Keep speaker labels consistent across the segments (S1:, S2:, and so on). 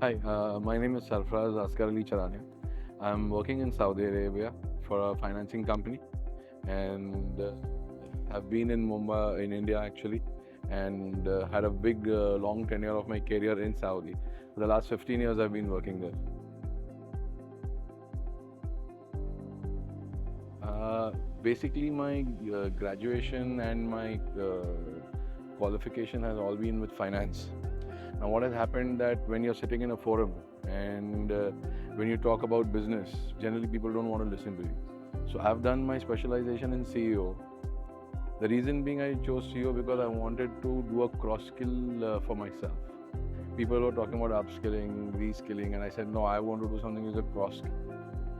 S1: Hi, my name is Sarfraz Charania. I'm working in Saudi Arabia for a financing company and have been in Mumbai, in India actually, and had a big long tenure of my career in Saudi. For the last 15 years, I've been working there. Uh, Basically, my graduation and my qualification has all been with finance. Now, what has happened that when you're sitting in a forum and when you talk about business, generally people don't want to listen to you. So I've done my specialization in CEO. The reason being I chose CEO because I wanted to do a cross skill for myself. People were talking about upskilling, reskilling, and I said, no, I want to do something as a cross skill.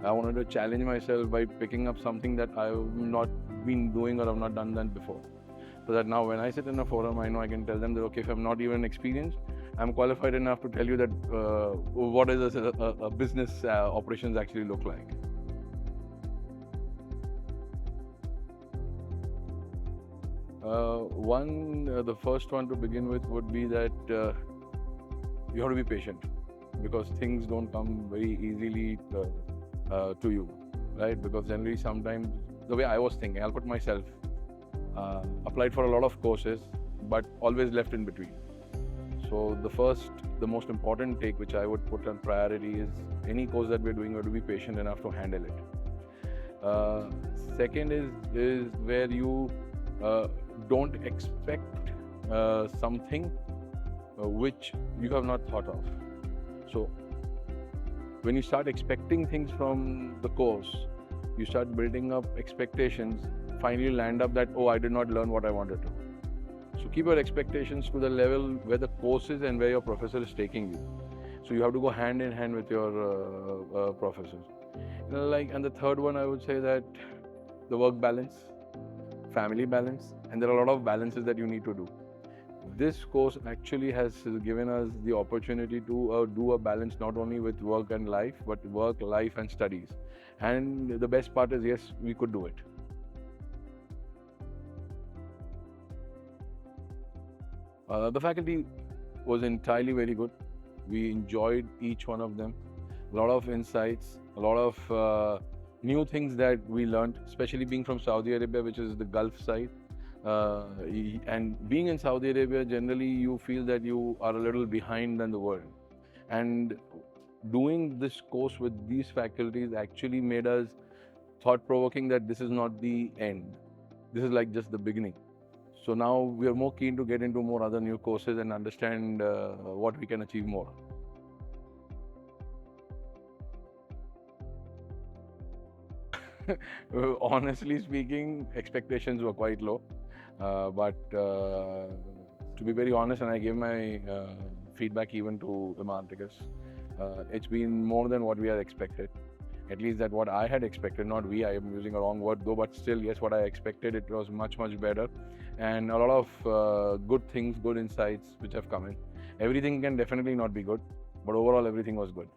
S1: I wanted to challenge myself by picking up something that I've not been doing or I've not done that before. So that now when I sit in a forum, I know I can tell them that, okay, if I'm not even experienced, I'm qualified enough to tell you that what is a business operations actually look like. The first one to begin with would be that you have to be patient because things don't come very easily to you, right? Because generally sometimes the way I was thinking, I'll put myself, applied for a lot of courses, but always left in between. So the most important take which I would put on priority is any course that we're doing, we have to be patient enough to handle it. Uh, Second is where you don't expect something which you have not thought of. So when you start expecting things from the course, you start building up expectations, finally land up that, oh, I did not learn what I wanted to. So keep your expectations to the level where the course is and where your professor is taking you. So you have to go hand in hand with your professors. And the third one, I would say that the work balance, family balance, and there are a lot of balances that you need to do. This course actually has given us the opportunity to do a balance not only with work and life, but work, life, and studies. And the best part is, yes, we could do it. The faculty was entirely very good. We enjoyed each one of them. A lot of insights, a lot of new things that we learned, especially being from Saudi Arabia, which is the Gulf side. And being in Saudi Arabia, generally you feel that you are a little behind than the world. And doing this course with these faculties actually made us thought-provoking that this is not the end. This is like just the beginning. So now we are more keen to get into more other new courses and understand what we can achieve more. Honestly speaking, expectations were quite low. But to be very honest, and I gave my feedback even to Imarticus, it's been more than what we had expected. At least that what I had expected, not we, I am using a wrong word though, but still, yes, what I expected, it was much, much better. And a lot of good things, good insights which have come in. Everything can definitely not be good, but overall everything was good.